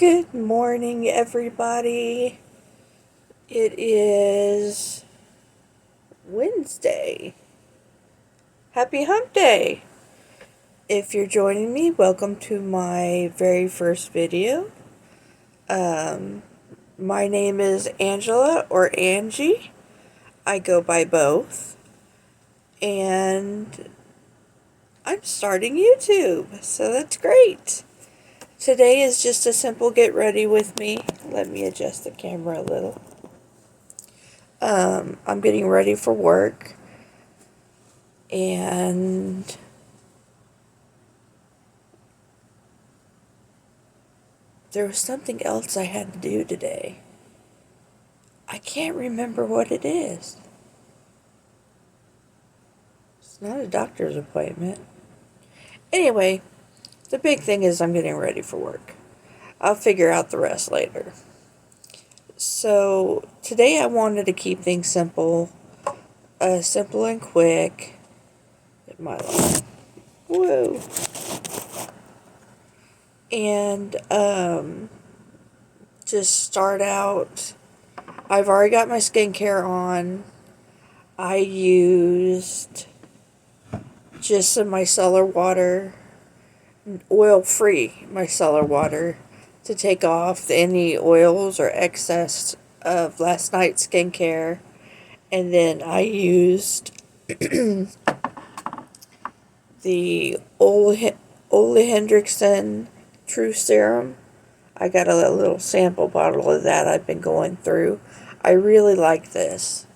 Good morning, everybody. It is Wednesday. Happy Hump Day. If you're joining me, welcome to my very first video. My name is Angela or Angie. I go by both. And I'm starting YouTube, so that's great. Today is just a simple get ready with me. Let me adjust the camera a little. I'm getting ready for work, and there was something else I had to do today. I can't remember what it is. It's not a doctor's appointment. Anyway, the big thing is I'm getting ready for work. I'll figure out the rest later. So today I wanted to keep things simple, simple and quick. In my life. Whoa. And just start out. I've already got my skincare on. I used just some micellar water, oil-free micellar water, to take off any oils or excess of last night's skincare. And then I used the Ole Hendrickson True Serum. I got a little sample bottle of that I've been going through. I really like this.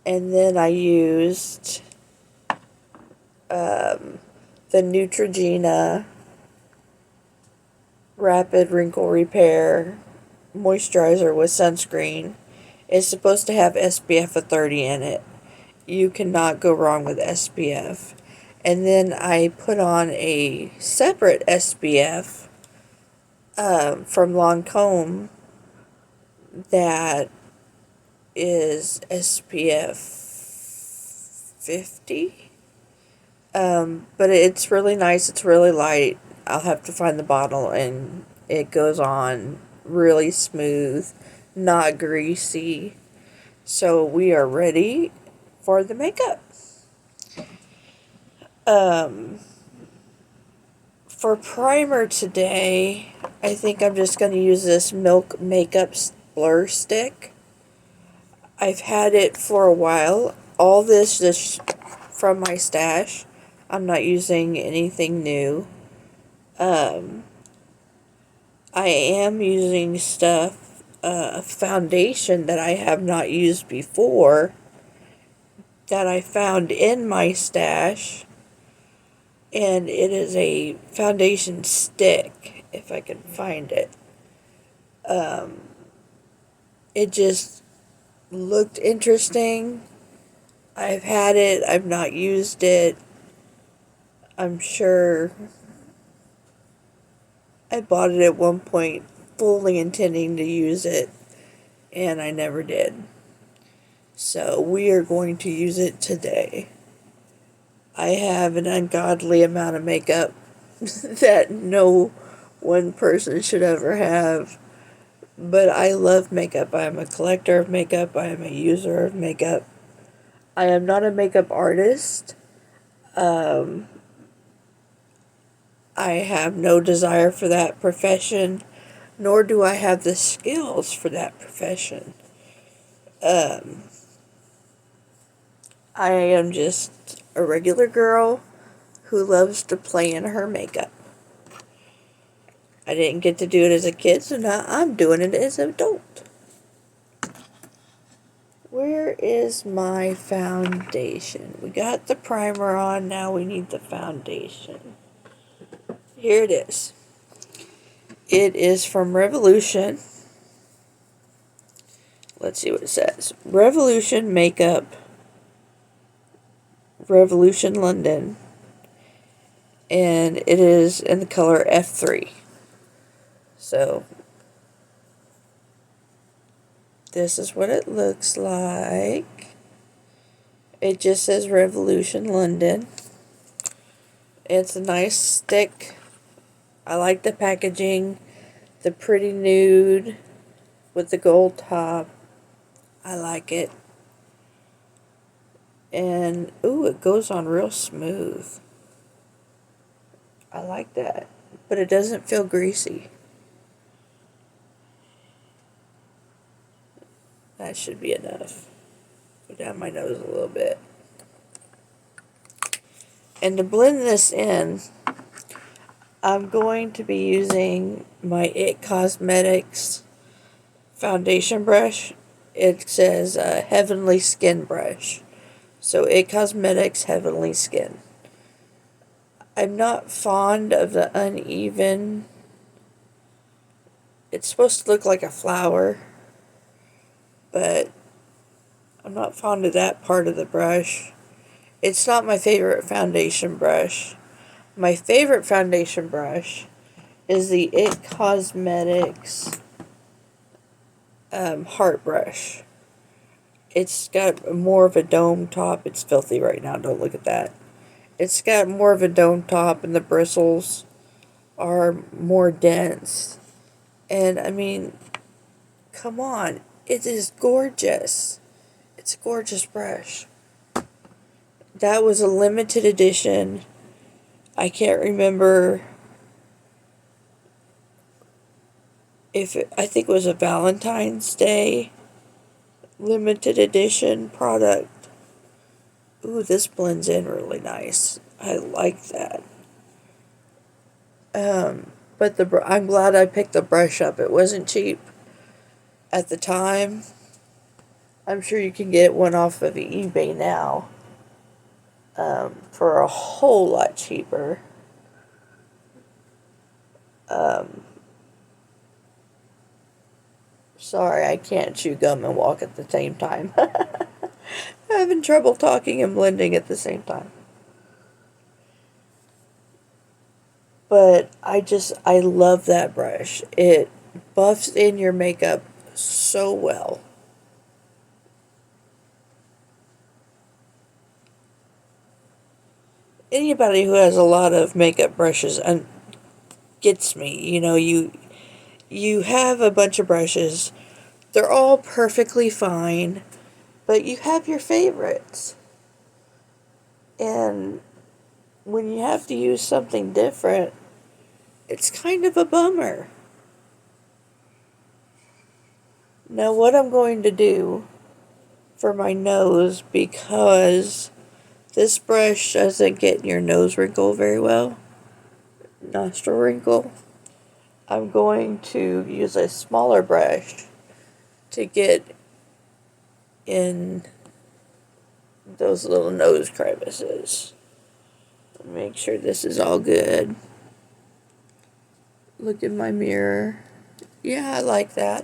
And then I used the Neutrogena Rapid Wrinkle Repair Moisturizer with Sunscreen. It's supposed to have SPF of 30 in it. You cannot go wrong with SPF. And then I put on a separate SPF from Lancome that is SPF 50. But it's really nice. It's really light. I'll have to find the bottle, and it goes on really smooth, not greasy. So we are ready for the makeup. For primer today, I think I'm just going to use this Milk Makeup Blur Stick. I've had it for a while. All this is from my stash. I'm not using anything new. I am using foundation that I have not used before, that I found in my stash. And it is a foundation stick, if I can find it. It just looked interesting. I've had it. I've not used it. I'm sure I bought it at one point fully intending to use it, and I never did. So we are going to use it today. I have an ungodly amount of makeup that no one person should ever have. But I love makeup. I am a collector of makeup. I am a user of makeup. I am not a makeup artist. I have no desire for that profession, nor do I have the skills for that profession. I am just a regular girl who loves to play in her makeup. I didn't get to do it as a kid, so now I'm doing it as an adult. Where is my foundation? We got the primer on, now we need the foundation. Here it is. It is from Revolution. Let's see what it says. Revolution Makeup. Revolution London. And it is in the color F3. So this is what it looks like. It just says Revolution London. It's a nice stick. I like the packaging. the pretty nude with the gold top. I like it. And, ooh, it goes on real smooth. I like that. But it doesn't feel greasy. That should be enough. Go down my nose a little bit. And to blend this in, I'm going to be using my IT Cosmetics foundation brush. It says Heavenly Skin Brush. So IT Cosmetics Heavenly Skin. I'm not fond of the uneven. It's supposed to look like a flower, but I'm not fond of that part of the brush. It's not my favorite foundation brush. My favorite foundation brush is the IT Cosmetics Heart Brush. It's got more of a dome top. It's filthy right now, don't look at that. It's got more of a dome top and the bristles are more dense. And I mean, come on, it is gorgeous. It's a gorgeous brush. That was a limited edition. I can't remember if I think it was a Valentine's Day limited edition product. Ooh, this blends in really nice. I like that. But I'm glad I picked the brush up. It wasn't cheap at the time. I'm sure you can get one off of eBay now for a whole lot cheaper. Sorry, I can't chew gum and walk at the same time. I'm having trouble talking and blending at the same time. But I love that brush. It buffs in your makeup so well. Anybody who has a lot of makeup brushes gets me. You know, you have a bunch of brushes. They're all perfectly fine, but you have your favorites. And when you have to use something different, it's kind of a bummer. Now, what I'm going to do for my nose, because this brush doesn't get in your nose wrinkle very well, nostril wrinkle, I'm going to use a smaller brush to get in those little nose crevices. Make sure this is all good. Look in my mirror. Yeah, I like that.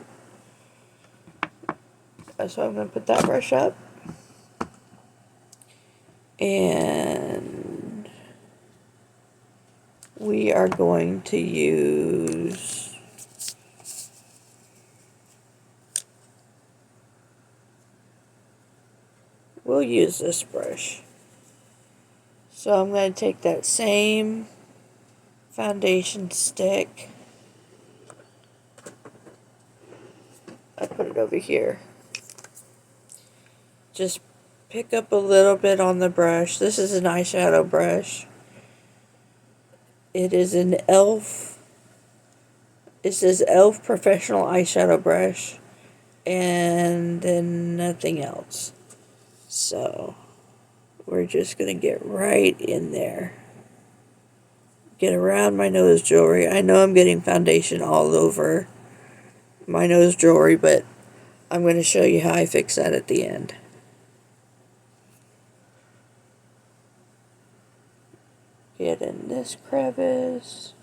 So I'm going to put that brush up. And we are going to use we'll use this brush. So I'm going to take that same foundation stick. I put it over here. Just pick up a little bit on the brush. This is an eyeshadow brush. It is an e.l.f. It says e.l.f. Professional Eyeshadow Brush. And then nothing else. So we're just going to get right in there. Get around my nose jewelry. I know I'm getting foundation all over my nose jewelry, but I'm going to show you how I fix that at the end. Get in this crevice.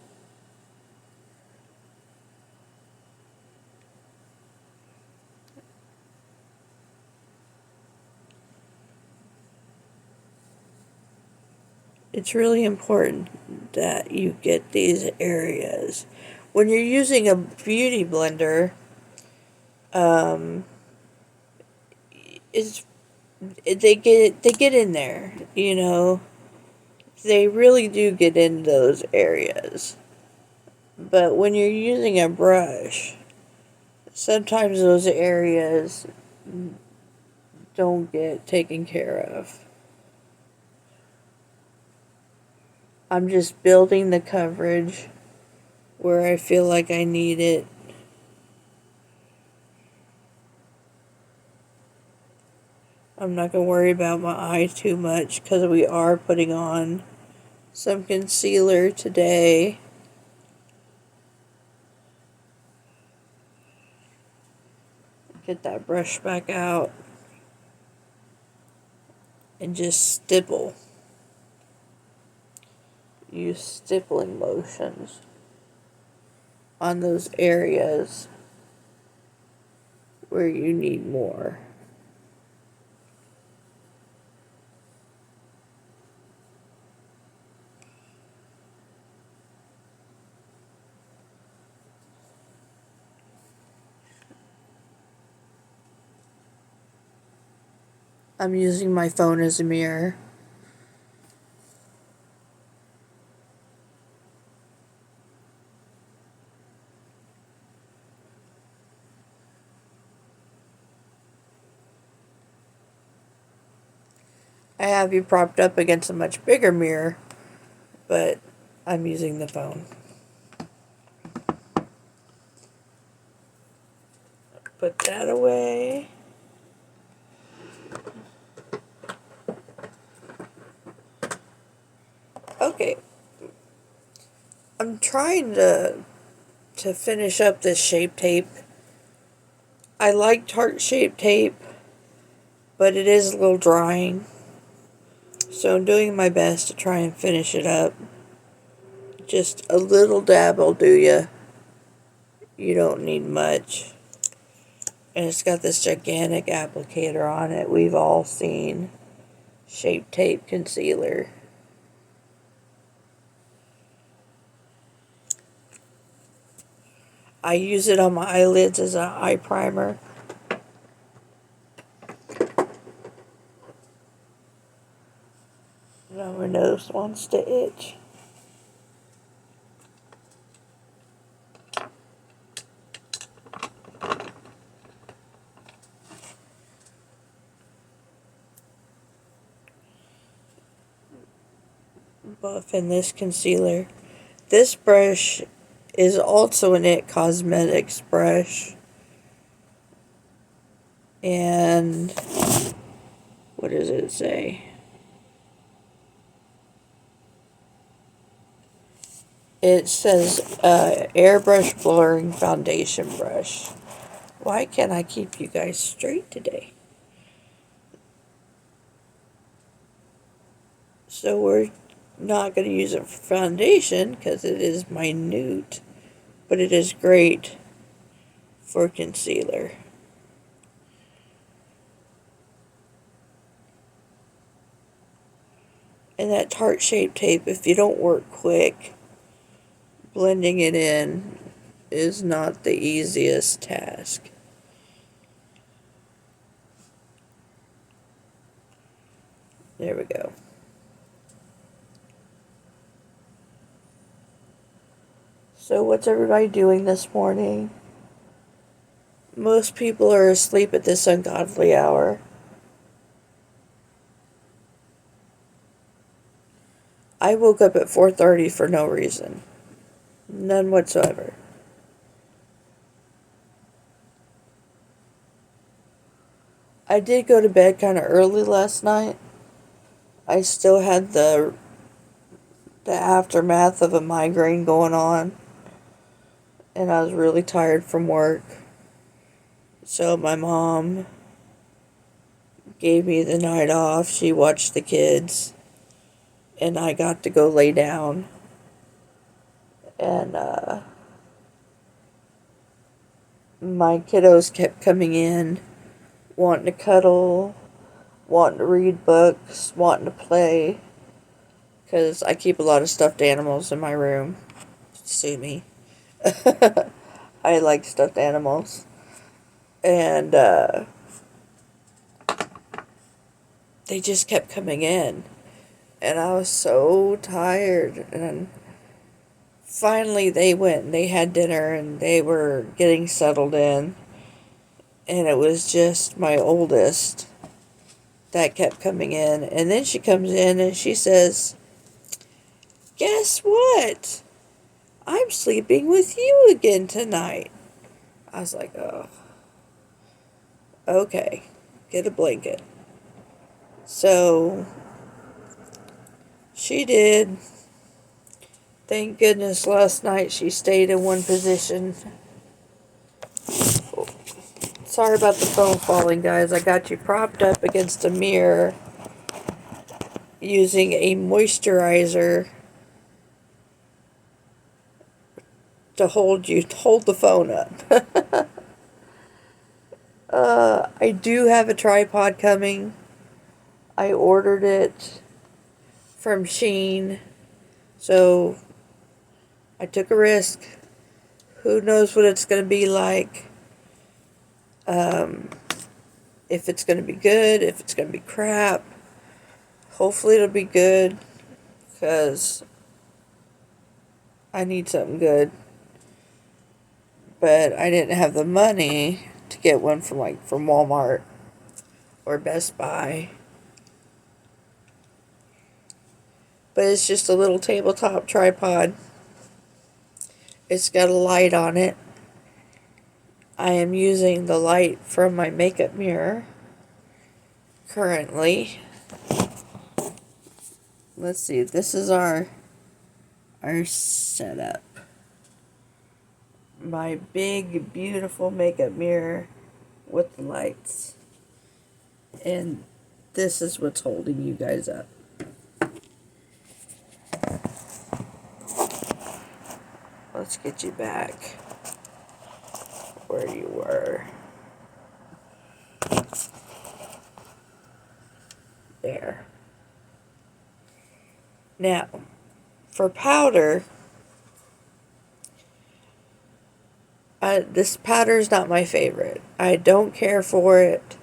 It's really important that you get these areas. When you're using a beauty blender, they get in there, you know. They really do get in those areas. But when you're using a brush, sometimes those areas don't get taken care of. I'm just building the coverage where I feel like I need it. I'm not going to worry about my eye too much because we are putting on some concealer today. Get that brush back out and just stipple. Use stippling motions on those areas where you need more. I'm using my phone as a mirror. I have you propped up against a much bigger mirror, but I'm using the phone. Put that away. Okay. I'm trying to finish up this Shape Tape. I like Tarte Shape Tape, but it is a little drying. So I'm doing my best to try and finish it up. Just a little dab will do ya. You don't need much. And it's got this gigantic applicator on it. We've all seen Shape Tape concealer. I use it on my eyelids as an eye primer. Now my nose wants to itch. Buff in this concealer. This brush is also an IT Cosmetics brush. And what does it say? It says airbrush blurring foundation brush. Why can't I keep you guys straight today? So we're not going to use it for foundation because it is minute, but it is great for concealer. And that Tarte Shape Tape, if you don't work quick, blending it in is not the easiest task. There we go. So what's everybody doing this morning? Most people are asleep at this ungodly hour. I woke up at 4:30 for no reason. None whatsoever. I did go to bed kind of early last night. I still had the aftermath of a migraine going on. And I was really tired from work. So my mom gave me the night off. She watched the kids. And I got to go lay down. And my kiddos kept coming in, wanting to cuddle, wanting to read books, wanting to play. Because I keep a lot of stuffed animals in my room. Sue me. I like stuffed animals. And they just kept coming in. And I was so tired. And finally they went and they had dinner and they were getting settled in. And it was just my oldest that kept coming in. And then she comes in and she says, "Guess what? I'm sleeping with you again tonight." I was like, "Oh, okay, get a blanket." So she did. Thank goodness last night she stayed in one position. Sorry about the phone falling, guys. I got you propped up against a mirror using a moisturizer to hold the phone up. I do have a tripod coming. I ordered it from Shein, so I took a risk. Who knows what it's going to be like? If it's going to be good, if it's going to be crap. Hopefully it'll be good, because I need something good. But I didn't have the money to get one from Walmart or Best Buy. But it's just a little tabletop tripod. It's got a light on it. I am using the light from my makeup mirror currently. Let's see, this is our setup. My big, beautiful makeup mirror with the lights. And this is what's holding you guys up. Let's get you back where you were. There. Now, for powder, this powder is not my favorite. I don't care for it.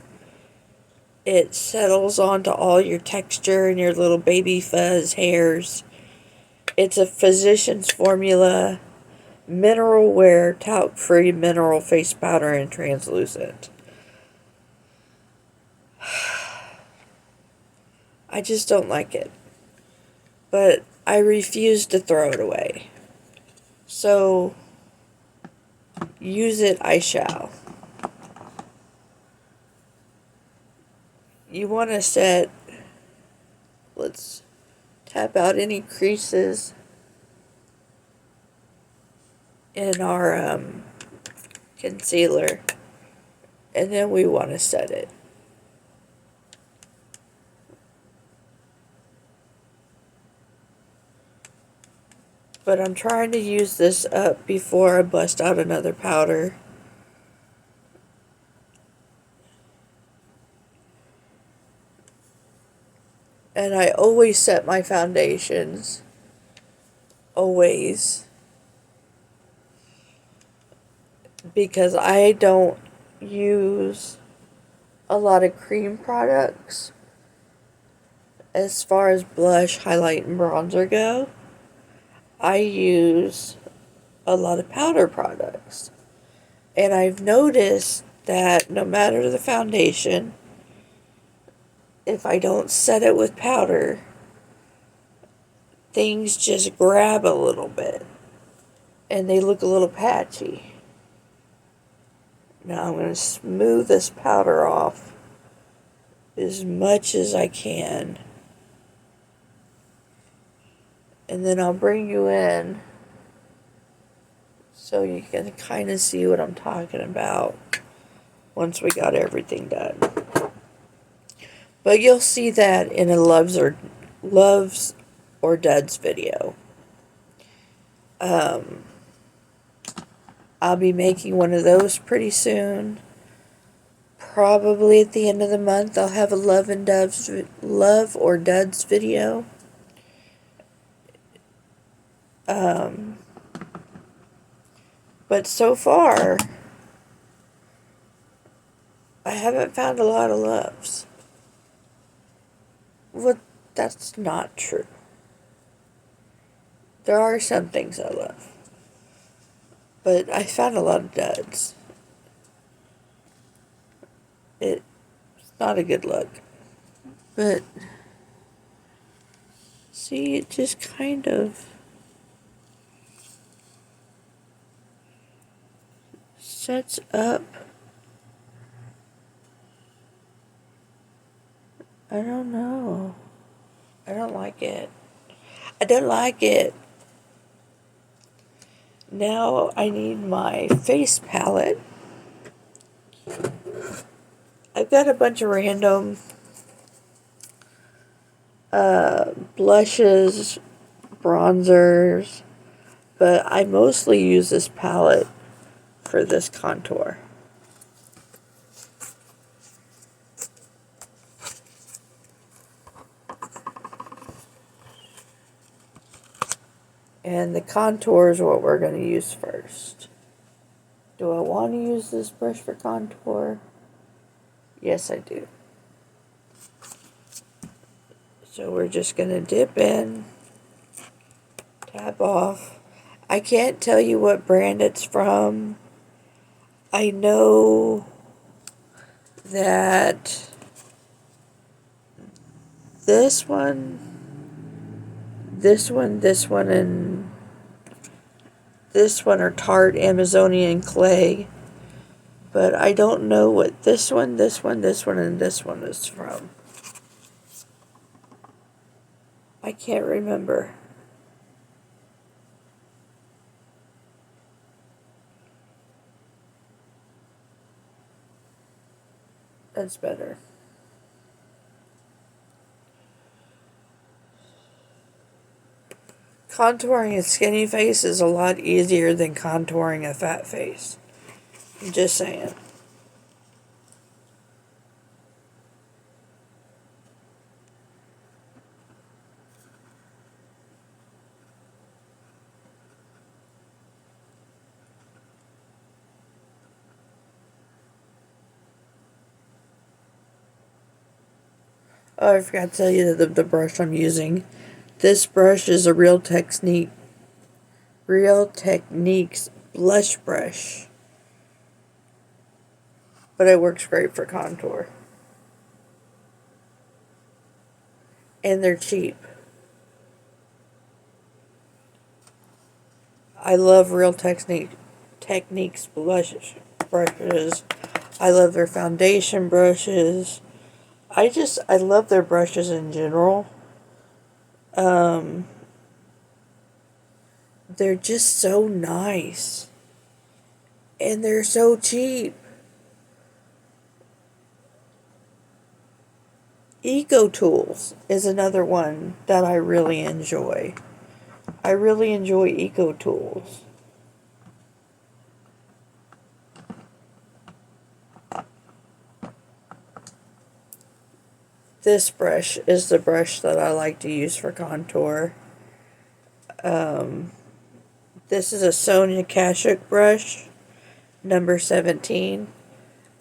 It settles onto all your texture and your little baby fuzz hairs. It's a Physicians Formula mineral wear talc-free mineral face powder and translucent. I just don't like it. But I refuse to throw it away. So, use it I shall. You want to set, let's tap out any creases in our concealer, and then we want to set it. But I'm trying to use this up before I bust out another powder. And I always set my foundations. Always. Because I don't use a lot of cream products as far as blush, highlight, and bronzer go. I use a lot of powder products. And I've noticed that no matter the foundation, if I don't set it with powder, things just grab a little bit. And they look a little patchy. Now I'm going to smooth this powder off as much as I can. And then I'll bring you in so you can kind of see what I'm talking about once we got everything done. But you'll see that in a Loves or Duds video. I'll be making one of those pretty soon. Probably at the end of the month I'll have a Love or Duds video. But so far, I haven't found a lot of loves. Well, that's not true. There are some things I love, but I found a lot of duds. It's not a good look. But, see, it just kind of sets up. I don't know. I don't like it. I don't like it. Now I need my face palette. I've got a bunch of random blushes, bronzers, but I mostly use this palette for this contour. And the contour is what we're going to use first. Do I want to use this brush for contour? Yes, I do. So we're just going to dip in, tap off. I can't tell you what brand it's from. I know that this one, and this one are Tarte Amazonian Clay. But I don't know what this one, and this one is from. I can't remember. That's better. Contouring a skinny face is a lot easier than contouring a fat face. I'm just saying. Oh, I forgot to tell you the brush I'm using. This brush is a Real Techniques blush brush. But it works great for contour. And they're cheap. I love Real Techniques brushes. I love their foundation brushes. I love their brushes in general. They're just so nice. And they're so cheap. Eco Tools is another one that I really enjoy. I really enjoy Eco Tools. This brush is the brush that I like to use for contour. This is a Sonia Kashuk brush, number 17.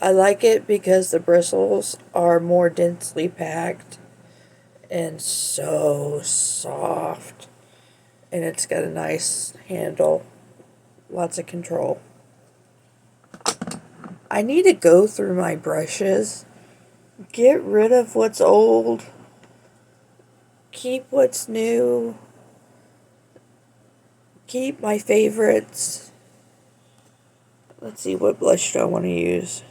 I like it because the bristles are more densely packed and so soft. And it's got a nice handle, lots of control. I need to go through my brushes, get rid of what's old, keep what's new, keep my favorites. Let's see, what blush do I want to use?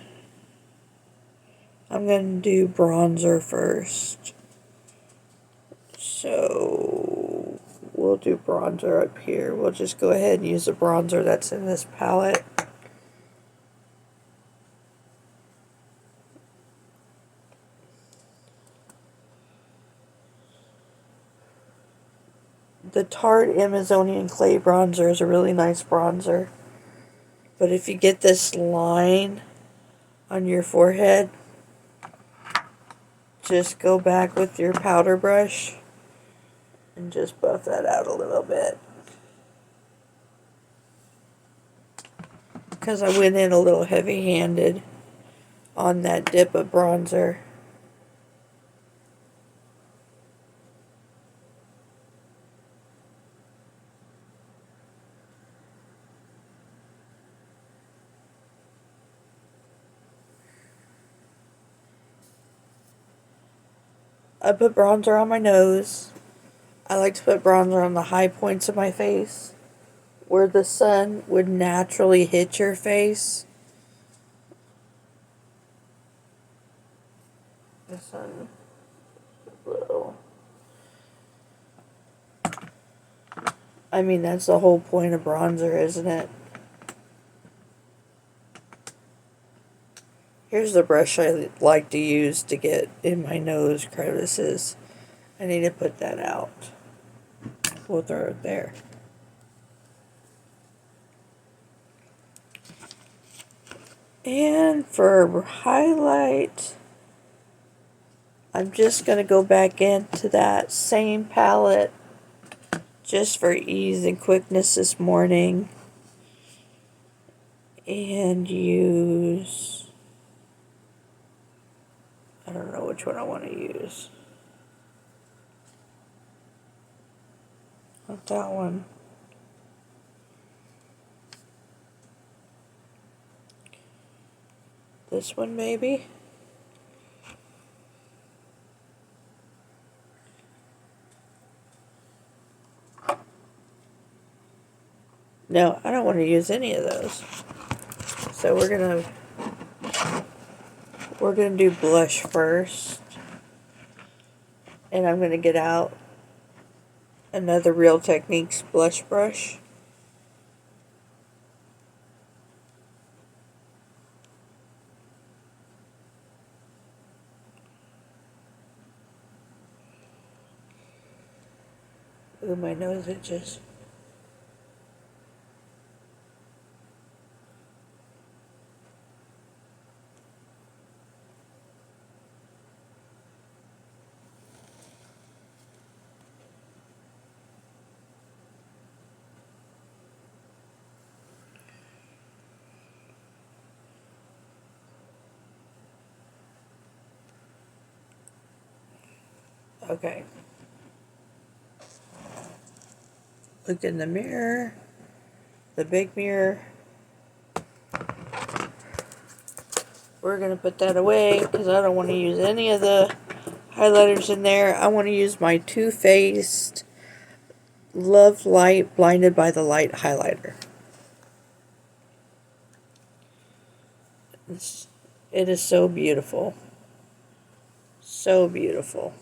I'm going to do bronzer first. So we'll do bronzer up here. We'll just go ahead and use the bronzer that's in this palette. The Tarte Amazonian Clay bronzer is a really nice bronzer. But if you get this line on your forehead, just go back with your powder brush and just buff that out a little bit. Because I went in a little heavy-handed on that dip of bronzer. I put bronzer on my nose. I like to put bronzer on the high points of my face, where the sun would naturally hit your face. The sun, little. I mean, that's the whole point of bronzer, isn't it? Here's the brush I like to use to get in my nose crevices. I need to put that out. We'll throw it there. And for highlight, I'm just going to go back into that same palette just for ease and quickness this morning. And use, I don't know which one I want to use. Not that one. This one maybe? No, I don't want to use any of those. So we're gonna do blush first. And I'm gonna get out another Real Techniques blush brush. Ooh, my nose itches. Okay. Look in the mirror, the big mirror. We're going to put that away because I don't want to use any of the highlighters in there. I want to use my Too Faced Love Light Blinded by the Light highlighter. It is so beautiful. So beautiful.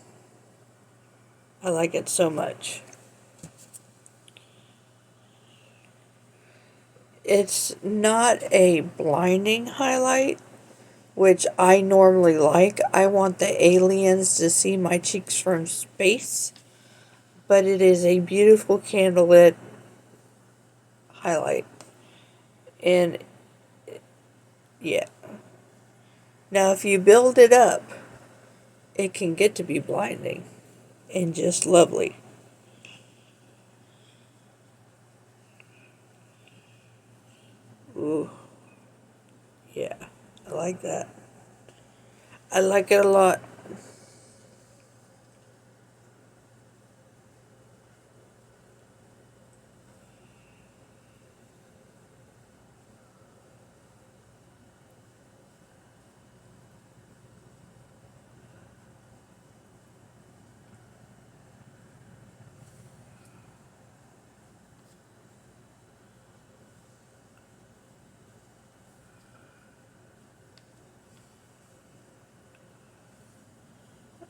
I like it so much. It's not a blinding highlight, which I normally like. I want the aliens to see my cheeks from space. But it is a beautiful candlelit highlight. And yeah. Now if you build it up, it can get to be blinding and just lovely. Ooh. Yeah, I like that. I like it a lot.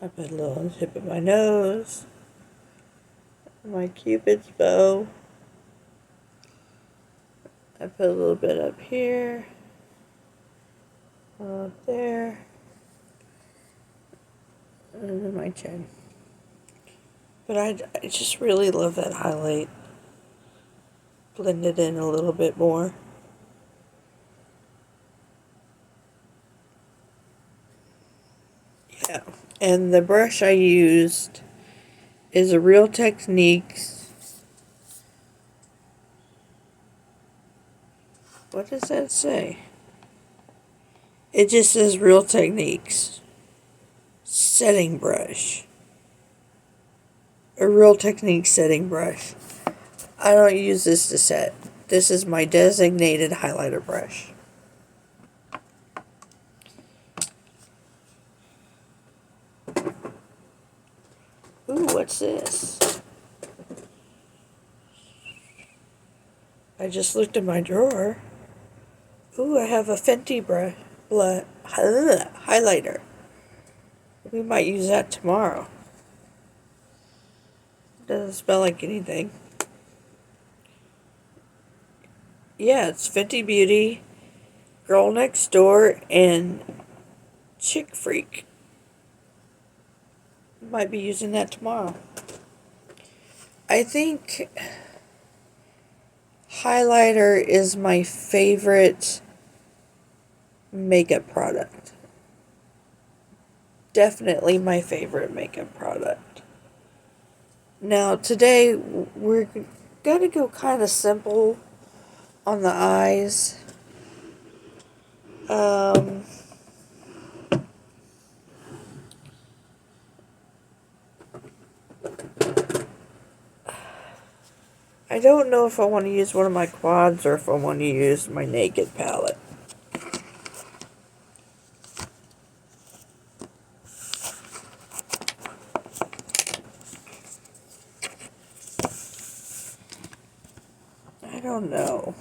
I put a little on the tip of my nose, my Cupid's bow. I put a little bit up here, up there, and then my chin. But I just really love that highlight. Blend it in a little bit more. Yeah. And the brush I used is a Real Techniques. What does that say? It just says Real Techniques setting brush. A Real Techniques setting brush. I don't use this to set. This is my designated highlighter brush. what's this? I just looked in my drawer. Ooh, I have a Fenty highlighter. We might use that tomorrow. Doesn't smell like anything. Yeah, it's Fenty Beauty, Girl Next Door, and Chick Freak. Might be using that tomorrow. I think highlighter is my favorite makeup product. Definitely my favorite makeup product. Now today we're gonna go kind of simple on the eyes. I don't know if I want to use one of my quads or if I want to use my Naked palette. I don't know.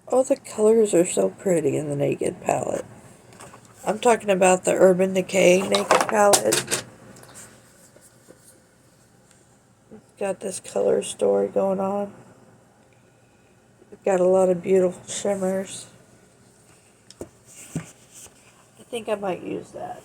All the colors are so pretty in the Naked palette. I'm talking about the Urban Decay Naked palette. Got this color story going on. Got a lot of beautiful shimmers. I think I might use that.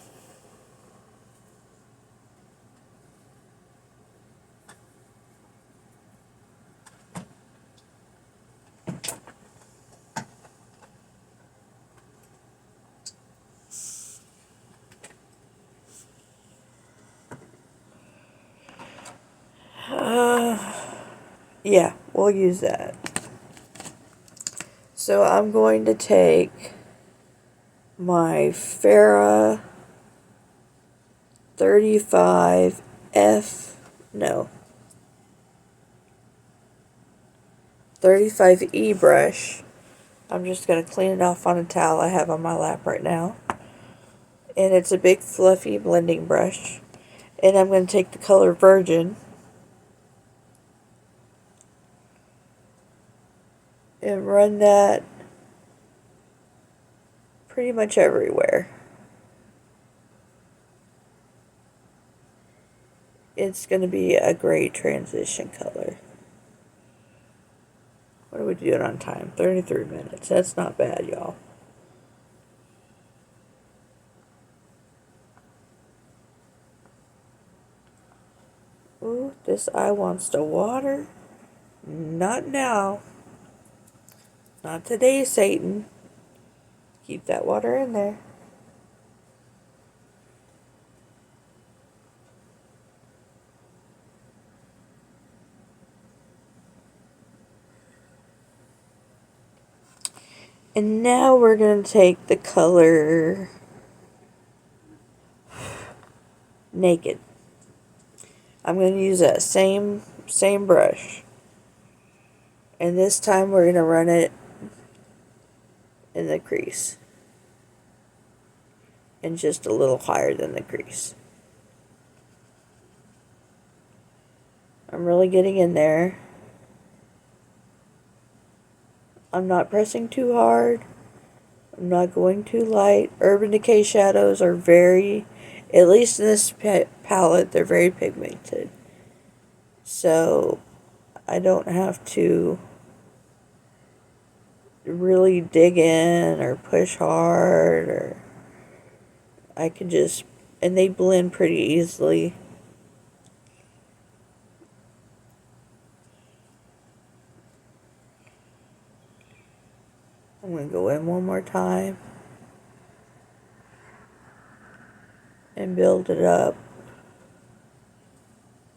Yeah, we'll use that. So I'm going to take my Farrah 35E brush. I'm just going to clean it off on a towel I have on my lap right now. And it's a big fluffy blending brush. And I'm going to take the color Virgin and run that pretty much everywhere. It's going to be a great transition color. What are we doing on time? 33 minutes. That's not bad, y'all. Ooh, this eye wants to water. Not now. Not today, Satan. Keep that water in there. And now we're going to take the color Naked. I'm going to use that same brush. And this time we're going to run it in the crease. And just a little higher than the crease. I'm really getting in there. I'm not pressing too hard. I'm not going too light. Urban Decay shadows are very, at least in this palette, they're very pigmented. So I don't have to really dig in or push hard, or I can just, and they blend pretty easily. I'm going to go in one more time and build it up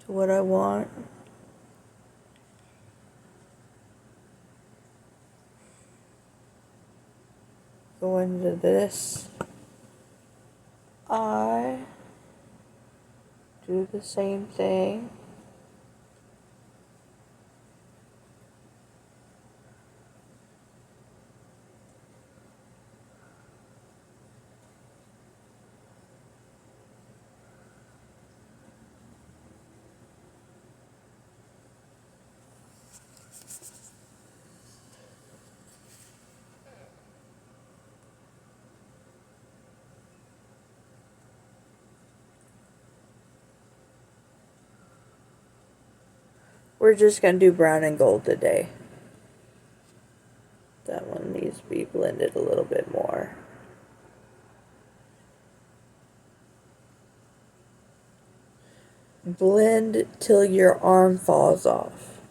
to what I want. Go into this eye, do the same thing. We're just going to do brown and gold today. That one needs to be blended a little bit more. Blend till your arm falls off.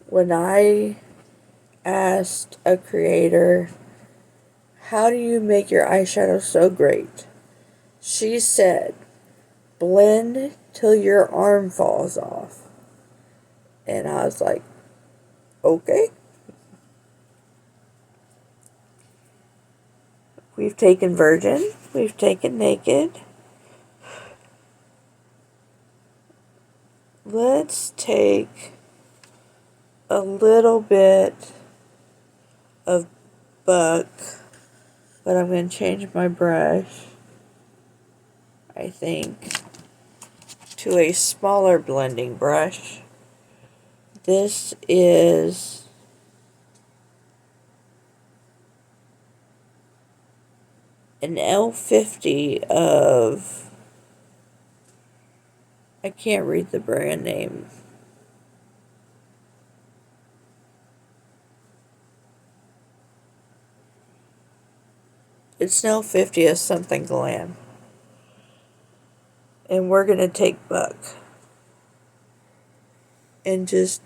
When I asked a creator, how do you make your eyeshadow so great? She said, blend till your arm falls off. And I was like, okay. We've taken Virgin. We've taken Naked. Let's take a little bit of Buck, but I'm going to change my brush, I think, to a smaller blending brush. This is an L50 of, I can't read the brand name. It's an L50 of something Glam. And we're going to take Buck and just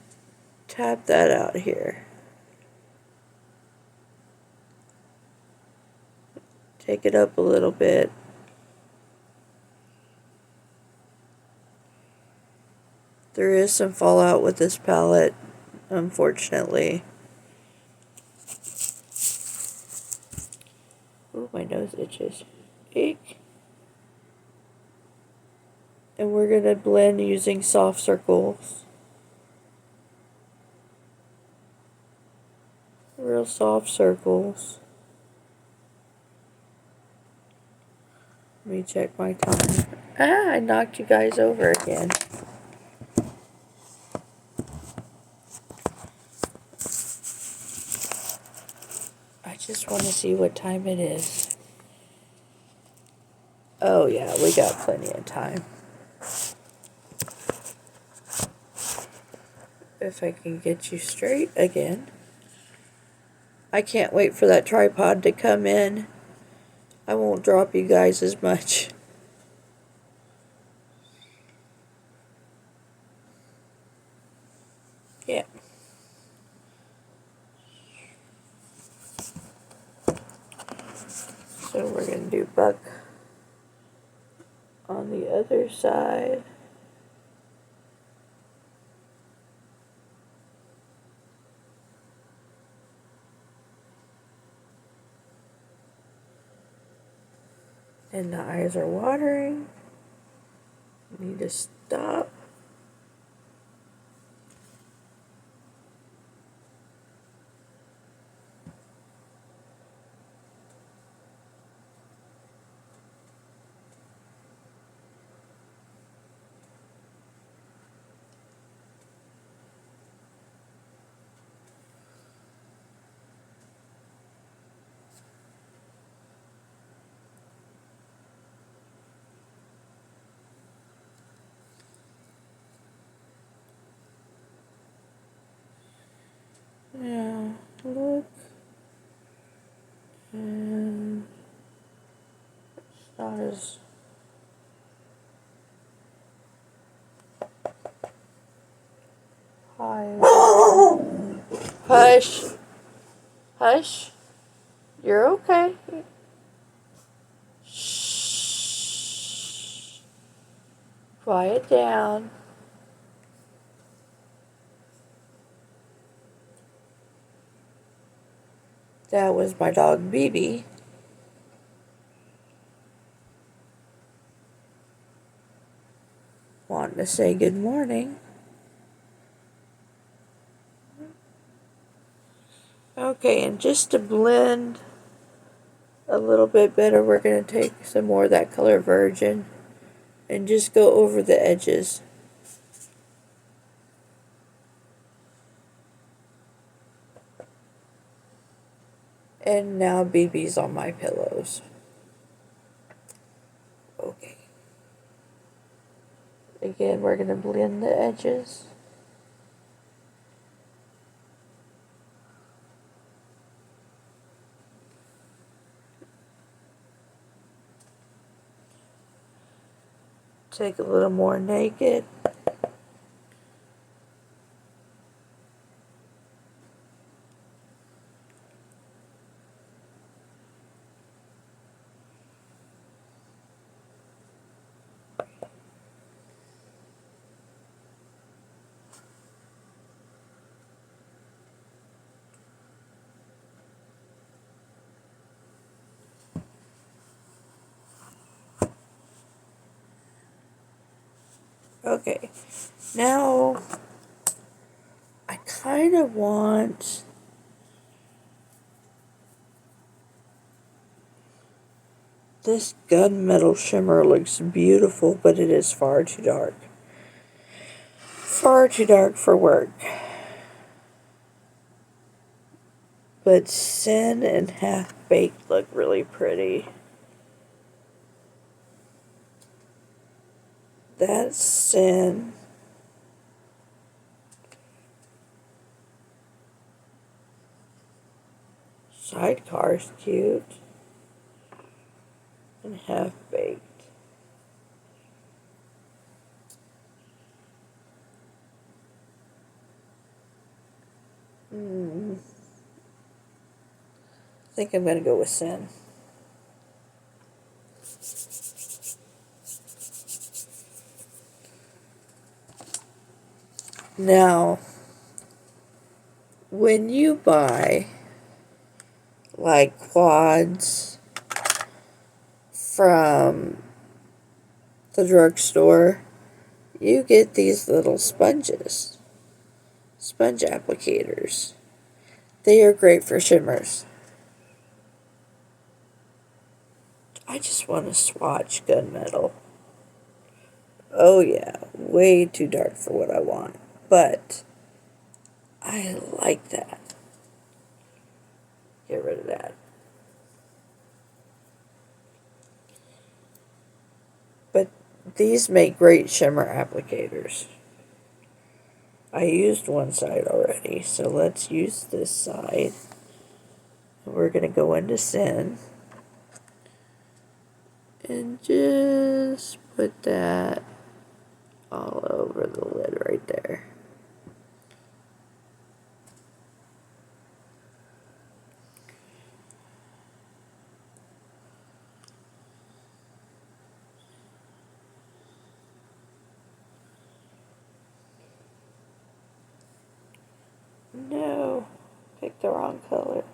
tap that out here. Take it up a little bit. There is some fallout with this palette, unfortunately. Ooh, my nose itches. Eek. And we're going to blend using soft circles. Real soft circles. Let me check my time. Ah, I knocked you guys over again. I just want to see what time it is. Oh yeah, we got plenty of time. If I can get you straight again. I can't wait for that tripod to come in. I won't drop you guys as much. Yeah. So we're going to do Buck on the other side. And the eyes are watering. Need to stop. Yeah, look. And it's not as high. Hush. Hush. You're okay. Shh. Quiet down. That was my dog, BB. Wanting to say good morning. Okay, and just to blend a little bit better, we're going to take some more of that color Virgin and just go over the edges. And now BB's on my pillows. Okay. Again, we're going to blend the edges. Take a little more naked. Okay, now I kind of want this gunmetal shimmer. Looks beautiful, but it is far too dark. Far too dark for work. But Sin and Half Baked look really pretty. That's Sin. Sidecar's cute. And Half Baked. I think I'm going to go with Sin. Now, when you buy like quads from the drugstore, you get these little sponges, sponge applicators. They are great for shimmers. I just want to swatch gunmetal. Oh yeah, way too dark for what I want, but I like that. Get rid of that. But these make great shimmer applicators. I used one side already, so let's use this side. We're going to go into Sin and just put that all over the lid right there. No, picked the wrong color.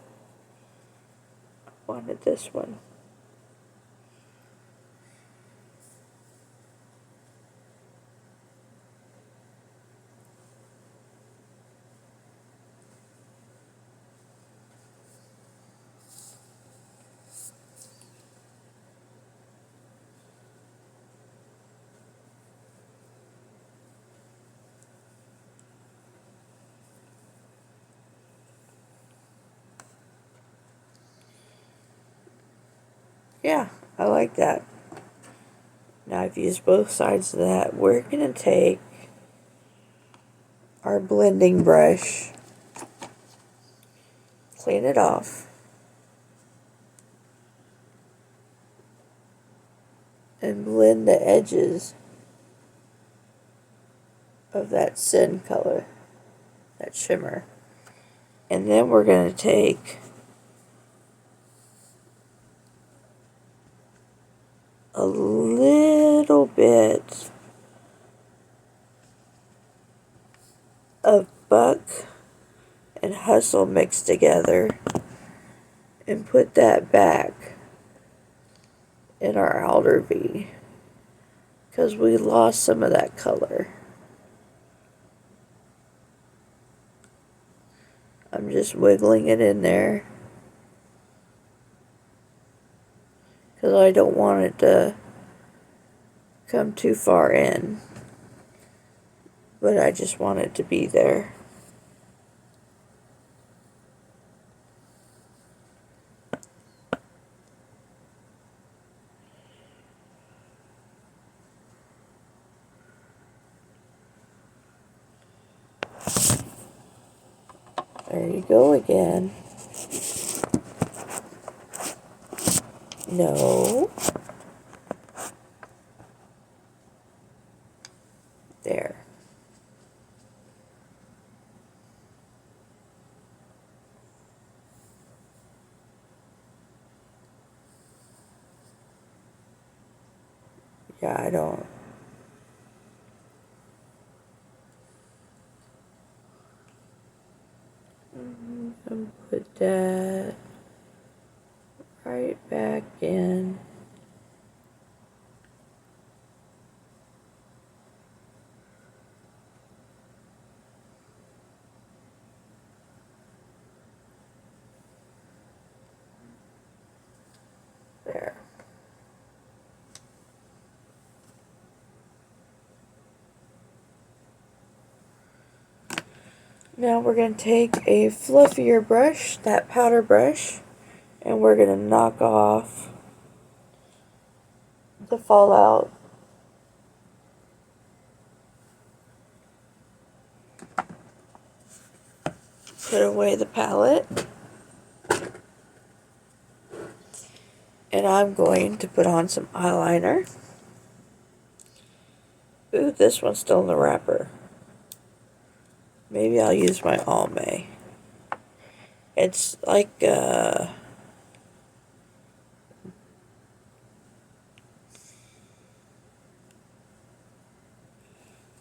Wanted this one. Yeah, I like that. Now I've used both sides of that. We're going to take our blending brush, clean it off, and blend the edges of that Sin color, that shimmer. And then we're going to take a little bit of Buck and Hustle mixed together and put that back in our outer V, because we lost some of that color. I'm just wiggling it in there because I don't want it to come too far in, but I just want it to be there. There you go again. No. There. Yeah, I don't. And put that right back in. There. Now we're going to take a fluffier brush, that powder brush, and we're going to knock off the fallout. Put away the palette. And I'm going to put on some eyeliner. Ooh, this one's still in the wrapper. Maybe I'll use my Almay. It's like,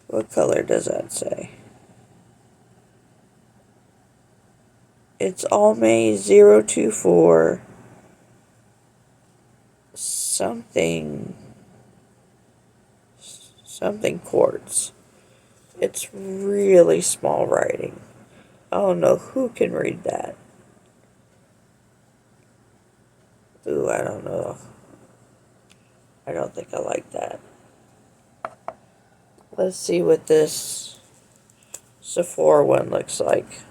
what color does that say? It's Almay 024 something quartz. It's really small writing. I don't know who can read that. Ooh, I don't know. I don't think I like that. Let's see what this Sephora one looks like.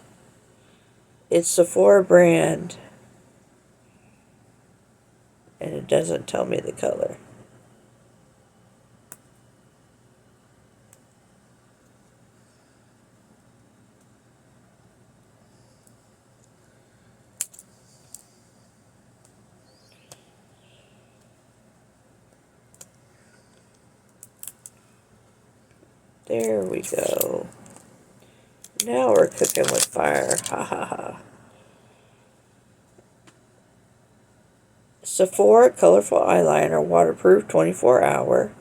It's Sephora brand, and it doesn't tell me the color. There we go. Now we're cooking with fire. Ha ha ha. Sephora Colorful Eyeliner, waterproof, 24-hour.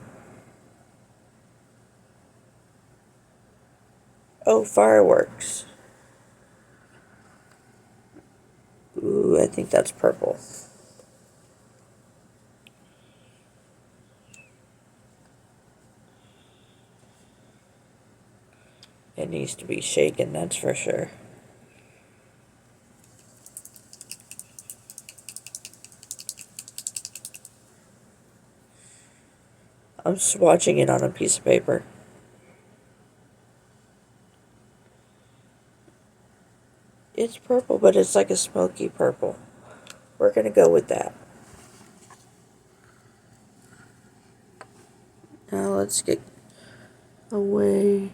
Oh, fireworks. Ooh, I think that's purple. It needs to be shaken, that's for sure. I'm swatching it on a piece of paper. It's purple, but it's like a smoky purple. We're going to go with that. Now let's get away.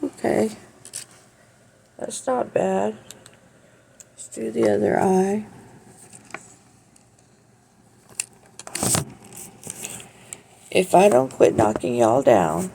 Okay. That's not bad. Let's do the other eye. If I don't quit knocking y'all down,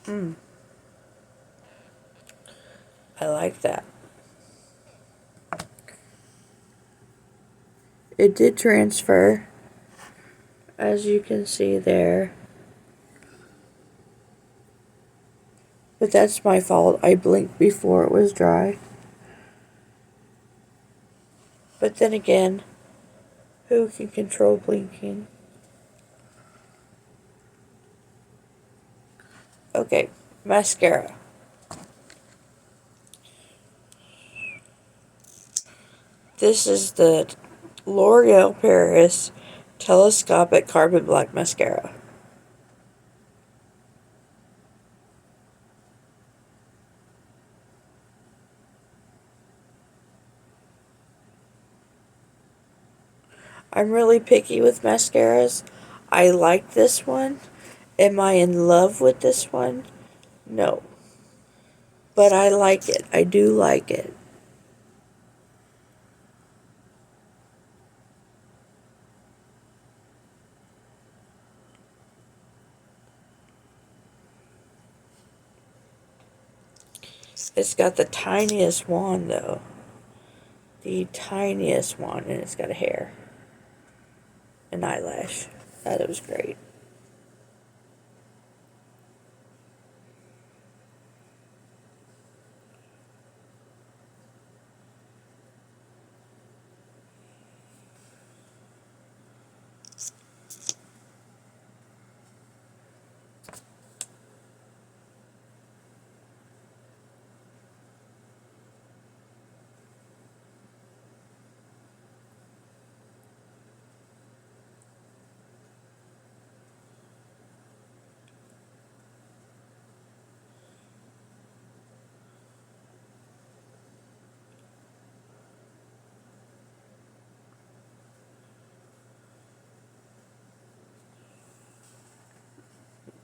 I like that. It did transfer, as you can see there. But that's my fault. I blinked before it was dry. But then again, who can control blinking? Okay, mascara. This is the L'Oreal Paris Telescopic Carbon Black Mascara. I'm really picky with mascaras. I like this one. Am I in love with this one? No. But I like it. I do like it. It's got the tiniest wand though. The tiniest wand, and it's got a hair. An eyelash. That was great.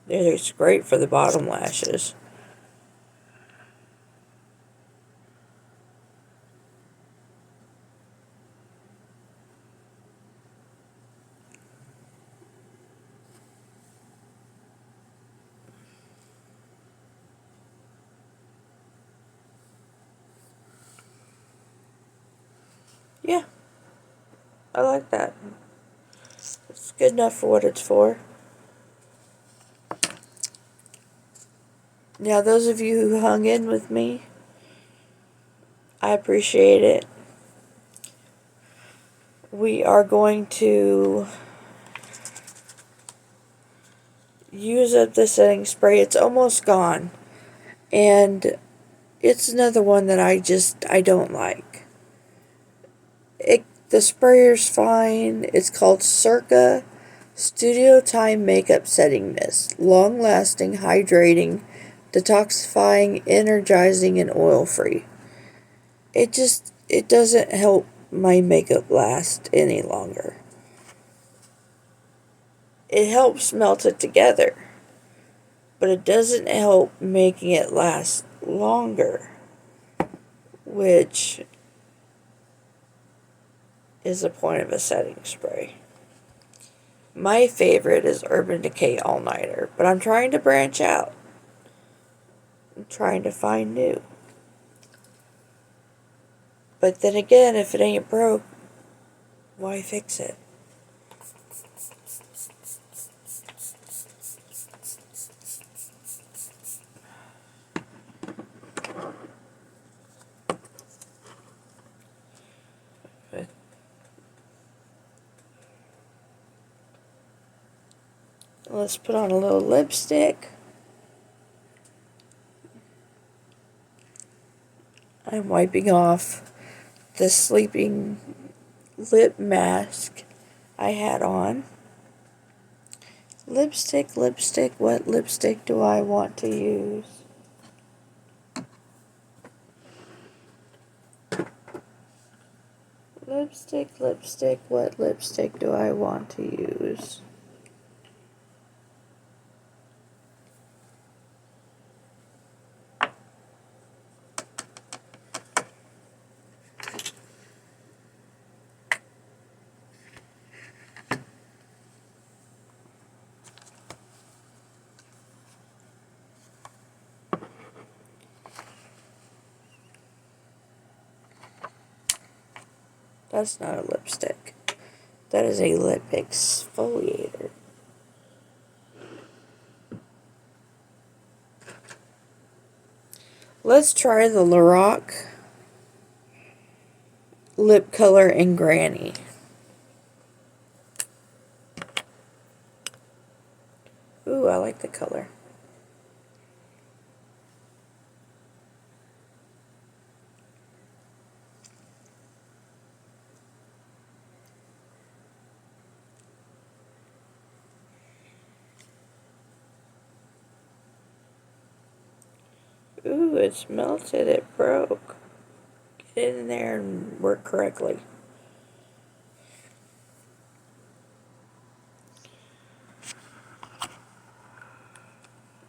It's great for the bottom lashes. Yeah, I like that. It's good enough for what it's for. Now, those of you who hung in with me, I appreciate it. We are going to use up the setting spray. It's almost gone. And it's another one that I don't like. The sprayer's fine. It's called Circa Studio Time Makeup Setting Mist. Long lasting, hydrating, detoxifying, energizing, and oil free. It doesn't help my makeup last any longer. It helps melt it together, but it doesn't help making it last longer, which is the point of a setting spray. My favorite is Urban Decay All Nighter, but I'm trying to branch out. I'm trying to find new. But then again, if it ain't broke, why fix it? But let's put on a little lipstick. I'm wiping off the sleeping lip mask I had on. Lipstick, lipstick, what lipstick do I want to use? Lipstick, lipstick, what lipstick do I want to use? That's not a lipstick. That is a lip exfoliator. Let's try the Lorac lip color in Granny. Ooh, I like the color. Ooh, it's melted. It broke. Get in there and work correctly.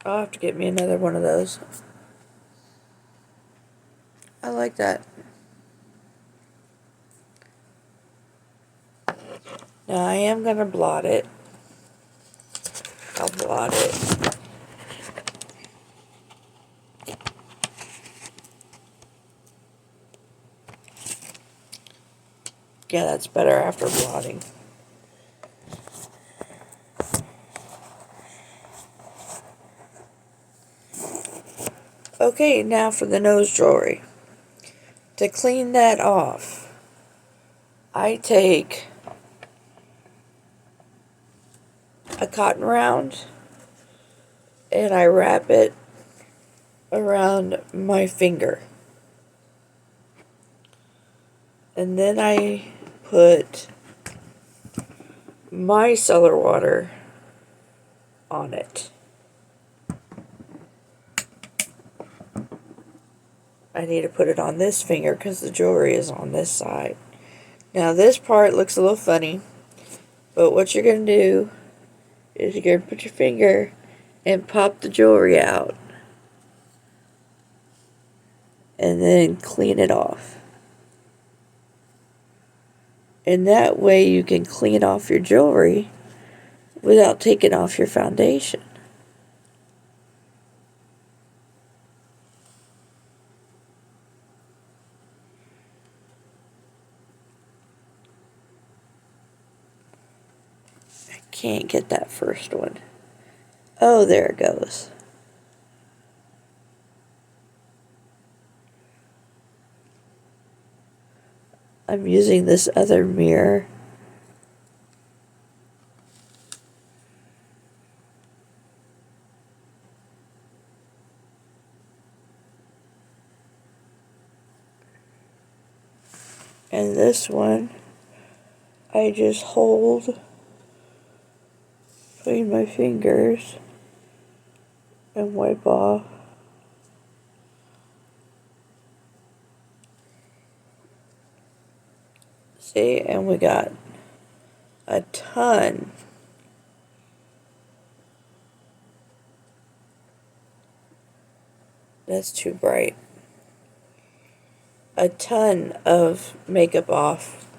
I'll have to get me another one of those. I like that. Now I am going to blot it. I'll blot it. Yeah, that's better after blotting. Okay, now for the nose jewelry. To clean that off, I take a cotton round and I wrap it around my finger. And then I put micellar water on it. I need to put it on this finger because the jewelry is on this side. Now this part looks a little funny, but what you're going to do is you're going to put your finger and pop the jewelry out. And then clean it off. And that way you can clean off your jewelry without taking off your foundation. I can't get that first one. Oh, there it goes. I'm using this other mirror. And this one, I just hold between my fingers and wipe off. See, and we got a ton. That's too bright. A ton of makeup off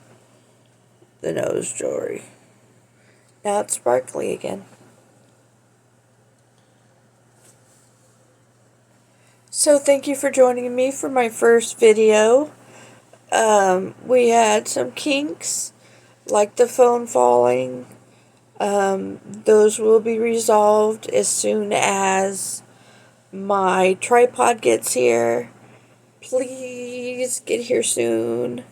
the nose jewelry. Now it's sparkly again. So thank you for joining me for my first video. We had some kinks, like the phone falling. Those will be resolved as soon as my tripod gets here. Please get here soon.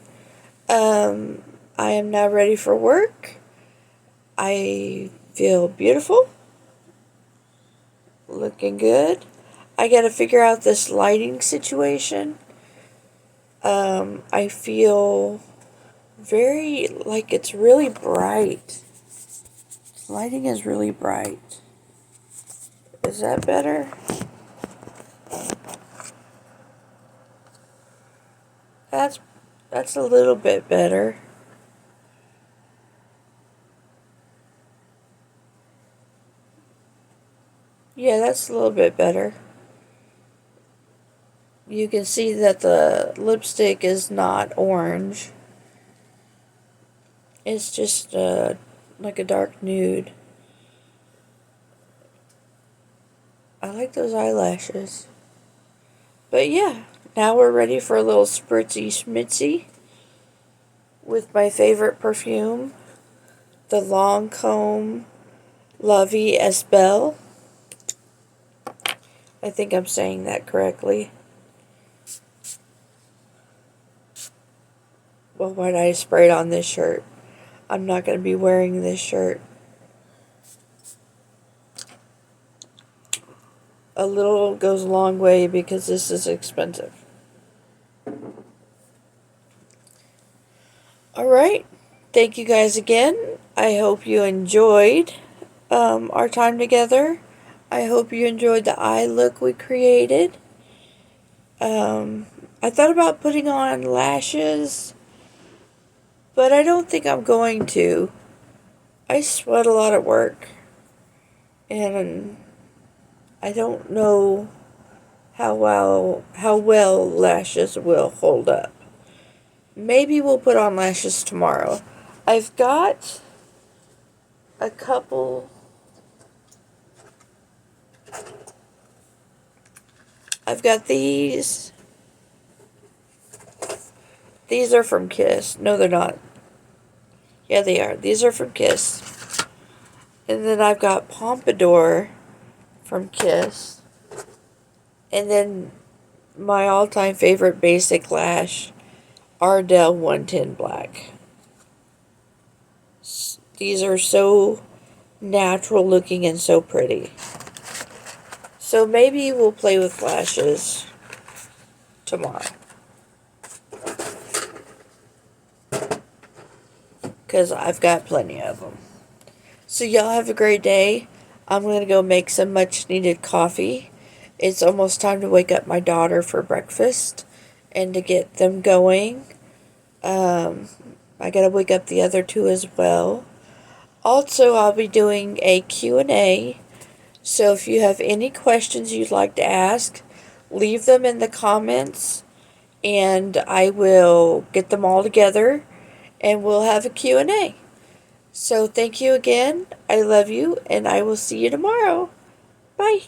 I am now ready for work. I feel beautiful. Looking good. I gotta figure out this lighting situation. I feel very, like it's really bright. Lighting is really bright. Is that better? That's a little bit better. Yeah, that's a little bit better. You can see that the lipstick is not orange. It's just like a dark nude. I like those eyelashes. But yeah, now we're ready for a little spritzy schmitzy. with my favorite perfume, the Lancome La Vie Est Belle. I think I'm saying that correctly. Well, why did I spray it on this shirt? I'm not going to be wearing this shirt. A little goes a long way because this is expensive. Alright. Thank you guys again. I hope you enjoyed our time together. I hope you enjoyed the eye look we created. I thought about putting on lashes, but I don't think I'm going to. I sweat a lot at work, and I don't know how well lashes will hold up. Maybe we'll put on lashes tomorrow. I've got a couple. I've got these. These are from Kiss. No, they're not. Yeah, they are. These are from Kiss. And then I've got Pompadour from Kiss. And then my all-time favorite basic lash, Ardell 110 Black. These are so natural looking and so pretty. So maybe we'll play with lashes tomorrow. Because I've got plenty of them. So y'all have a great day. I'm going to go make some much needed coffee. It's almost time to wake up my daughter for breakfast and to get them going. I got to wake up the other two as well. Also, I'll be doing a Q&A. So if you have any questions you'd like to ask, leave them in the comments and I will get them all together and we'll have a Q&A. So thank you again. I love you and I will see you tomorrow. Bye.